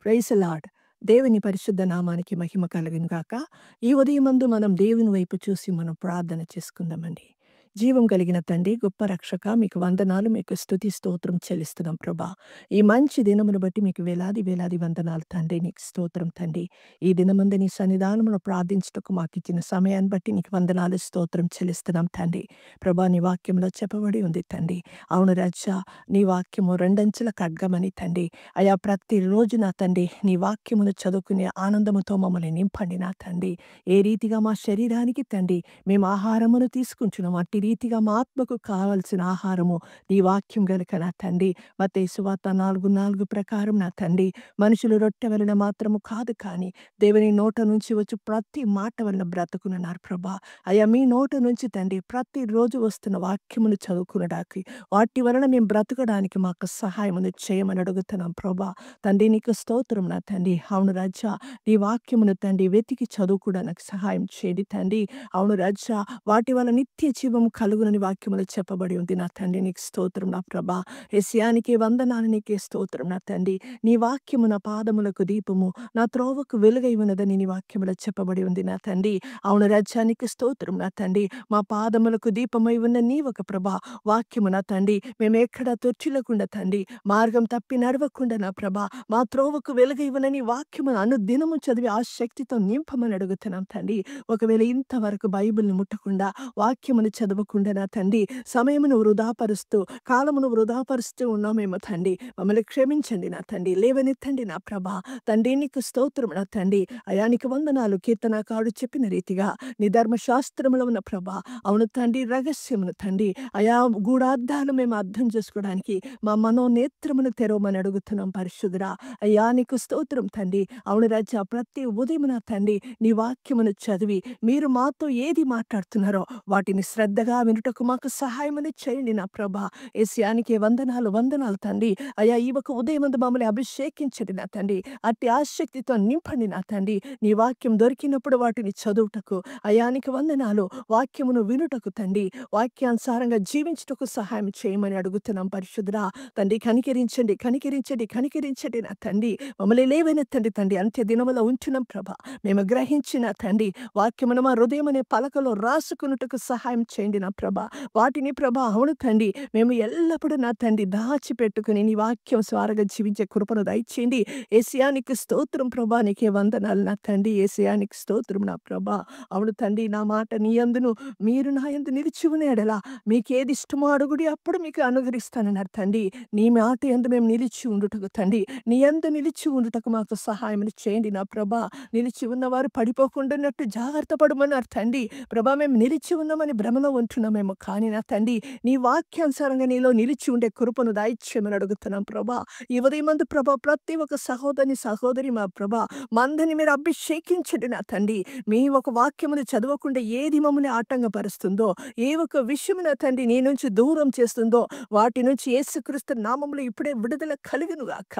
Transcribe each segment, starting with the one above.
Praise lord. దేవుని పరిశుద్ధ నామానికి మహిమ కలుగును గాక. ఈ ఉదయమందు మనం దేవుని వైపు చూసి మనం ప్రార్థన చేసుకుందామండి. జీవం కలిగిన తండ్రి, గొప్ప రక్షక, మీకు వందనాలు, మీకు స్తుతి స్తోత్రం చెల్లిస్తున్నాం ప్రభా. ఈ మంచి దినమును బట్టి మీకు వేలాది వేలాది వందనాలు తండ్రి. నీకు స్తోత్రం తండ్రి. ఈ దినమందు నీ సన్నిధానములో ప్రార్థించుటకు మాకిచ్చిన సమయాన్ని బట్టి నీకు వందనాలు, స్తోత్రం చెల్లిస్తున్నాం తండ్రి. ప్రభా, నీ వాక్యంలో చెప్పబడి ఉంది తండ్రి. అవును రాజా, నీ వాక్యము రెండంచుల ఖడ్గమని తండ్రి. అయా ప్రతిరోజు నా తండ్రి నీ వాక్యమును చదువుకునే ఆనందముతో మమ్మల్ని నింపండి నా తండ్రి. ఏ రీతిగా మా శరీరానికి తండ్రి మేము ఆహారమును తీసుకుంటున్నాం, అట్టి రీతిగా మా ఆత్మకు కావలసిన ఆహారము నీ వాక్యం గనుక నా తండ్రి. మత్తయి సువార్త 4:4 ప్రకారం నా తండ్రి, మనుషులు రొట్టె వలన మాత్రము కాదు కానీ దేవుని నోట నుంచి వచ్చు ప్రతి మాట వలన బ్రతుకునన్నారు ప్రభా. అయ్యా, మీ నోట నుంచి తండ్రి ప్రతిరోజు వస్తున్న వాక్యమును చదువుకునడానికి, వాటి వలన మేము బ్రతకడానికి మాకు సహాయమును చేయమని అడుగుతున్నాం ప్రభా. తండ్రి, నీకు స్తోత్రం నా తండ్రి. అవును రాజా, నీ వాక్యమును తండ్రి వెతికి చదువుకోవడానికి సహాయం చేయండి తండ్రి. అవును రాజా, వాటి వల్ల నిత్య జీవము కలుగునని వాక్యములో చెప్పబడి ఉంది నా తండ్రి. నీకు స్తోత్రం నా ప్రభా. యెషయానికి వందనాలు, నీకే స్తోత్రం నా తండ్రి. నీ వాక్యము నా పాదములకు దీపము, నా త్రోవకు వెలుగై ఉన్నదని నీ వాక్యములో చెప్పబడి ఉంది నా తండ్రి. అవును రాజా, నీకు స్తోత్రం నా తండ్రి. మా పాదములకు దీపమై ఉన్న నీ ఒక ప్రభా వాక్యము నా తండ్రి, మేము ఎక్కడ తొట్టిల్లకుండా తండ్రి, మార్గం తప్పి నడవకుండా నా ప్రభా, మా త్రోవకు వెలుగైవనని వాక్యమును అనుదినము చదివి ఆ శక్తితో నింపమని అడుగుతున్నాం తండ్రి. ఒకవేళ ఇంతవరకు బైబిల్‌ని ముట్టకుండా, వాక్యమును చదవకుండా నా తండ్రి సమయమును వృధాపరుస్తూ, కాలమును వృధాపరుస్తూ ఉన్నామేమో తండ్రి. మమ్మల్ని క్షమించండి నా తండ్రి. లేవనెత్తండి నా ప్రభా. తండ్రి, నీకు స్తోత్రం నా తండ్రి. అయా, నీకు వందనాలు. కీర్తనకారుడు చెప్పిన రీతిగా నీ ధర్మశాస్త్రములో ఉన్న ప్రభా, అవును తండ్రి, రహస్యమును తండ్రి అయా గూఢార్థాలు మేము అర్థం చేసుకోవడానికి మా మనోనేత్రమును తెరవమని అడుగుతున్నాం పరిశుద్ధుడా. అయ్యా, నీకు స్తోత్రం తండ్రి. అవును రాజా, ప్రతి ఉదయం నా తండ్రి నీ వాక్యమును చదివి మీరు మాతో ఏది మాట్లాడుతున్నారో వాటిని శ్రద్ధగా వినుటకు మాకు సహాయమని చేయండి నా ప్రభా. యేసయ్యానికి వందనాలు వందనాలు తండ్రి. అయ్యా, ఈ ఒక ఉదయమందు మమ్మల్ని అభిషేకించండి నా తండ్రి. అట్టి ఆసక్తితో నింపండి నా తండ్రి. నీ వాక్యం దొరికినప్పుడు వాటిని చదువుటకు అయ్యా నీకు వందనాలు. వాక్యమును వినుటకు తండ్రి, వాక్యానుసారంగా జీవించుటకు సహాయం చేయమని అడుగుతున్నాం పరిశుద్ధుడా. తండ్రి, కనికరించండి కనికరించండి కనికరించండి నా తండ్రి. మమ్మల్ని లేవనెత్తండి తండ్రి. అంత్య దినములో ఉంచున్నాం ప్రభా. మేము గ్రహించిన తండ్రి వాక్యమును మా హృదయం అనే పలకలో రాసుకున్నట్టుకు సహాయం చేయండి నా ప్రభా. వాటిని ప్రభా, అవును తండ్రి, మేము ఎల్లప్పుడూ నా తండ్రి దాచిపెట్టుకుని నీ వాక్యం స్వారగా జీవించే కృపను దయచేయండి. యేసయ్యా, నీకు స్తోత్రం ప్రభా. నీకే వందనాలు నా తండ్రి. యేసయ్యా, నీకు స్తోత్రం నా ప్రభా. అవును తండ్రి, నా మాట నీ యందును మీరు నా యందు నిలిచి ఉన్న యెడల మీకేది ఇష్టమో అడుగుడి, అప్పుడు మీకు అనుగ్రహిస్తానన్నారు తండ్రి. నీ మాట యందు మేము నిలిచి ఉండుటకు తండ్రి, నీ యందు నిలిచి ఉండుటకు మాకు సహాయమును చేయండి నా ప్రభా. నిలిచి ఉన్నవారు పడిపోకుండాన్నట్టు జాగ్రత్త పడమన్నారు తండ్రి. ప్రభా, మేము నిలిచి ఉన్నామని భ్రమలో ఉంటున్నామేమో కానీ నా తండ్రి నీ వాక్యానుసారంగా నీలో నిలిచి ఉండే కృపను దయచేయమని అడుగుతున్నాం ప్రభా. ఈ ఉదయమందు ప్రభా, ప్రతి ఒక్క సహోదరి మా ప్రభా మందని మీరు అభిషేకించండి నా తండ్రి. మీ ఒక వాక్యమును చదవకుండా ఏది మమ్మల్ని ఆటంకపరుస్తుందో, ఏ ఒక విషయము నా తండ్రి నీ నుంచి దూరం చేస్తుందో వాటి నుంచి యేసుక్రీస్తు నామములో ఇప్పుడే విడుదల కలుగును గాక.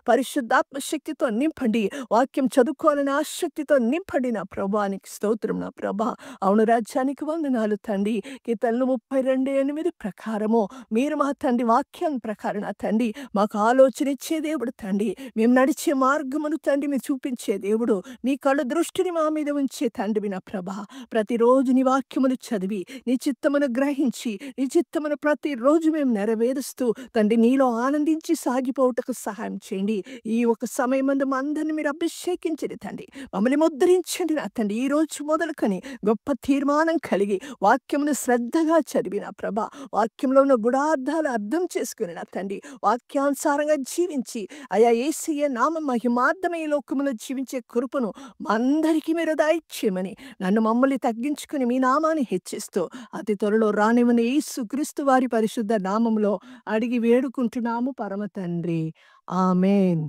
పరిశుద్ధాత్మ శక్తితో నింపండి. వాక్యం చదువుకోవాలని ఆసక్తితో నింపండి నా ప్రభా. నీకు స్తోత్రం నా ప్రభా. అవును రాజ్యానికి వందనాలు తండ్రి. కీర్తనలు 32:8 ప్రకారము మీరు మా తండ్రి వాక్యం ప్రకారం నా తండ్రి మాకు ఆలోచన ఇచ్చే దేవుడు తండ్రి. మేము నడిచే మార్గమును తండ్రి మీరు చూపించే దేవుడు. నీ కళ్ళు దృష్టిని మా మీద ఉంచే తండ్రివి నా ప్రభా. ప్రతిరోజు నీ వాక్యమును చదివి నీ చిత్తమును గ్రహించి నీ చిత్తమును ప్రతిరోజు మేము నెరవేరుస్తూ తండ్రి నీలో ఆనందించి సాగిపోవుటకు సహాయం చేయండి. ఈ ఒక సమయమందు మా అందరిని మీరు అభిషేకించండి తండ్రి. మమ్మల్ని ముద్రించండి నా తండ్రి. ఈ రోజు మొదలుకొని గొప్ప తీర్మానం కలిగి వాక్యమును శ్రద్ధగా చదివి నా ప్రభా, వాక్యంలో ఉన్న గుడార్థాలు అర్థం చేసుకుని నా తండ్రి వాక్యానుసారంగా జీవించి అయా యేసయ్య నామ మహిమార్థమై ఈ లోకములో జీవించే కృపను మా అందరికీ మీరు దయచేయమని నన్ను మమ్మల్ని తగ్గించుకుని మీ నామాన్ని హెచ్చిస్తూ అతి త్వరలో రానివని యేసుక్రీస్తు వారి పరిశుద్ధ నామములో అడిగి వేడుకుంటున్నాము పరమ తండ్రి. ఆమేన్.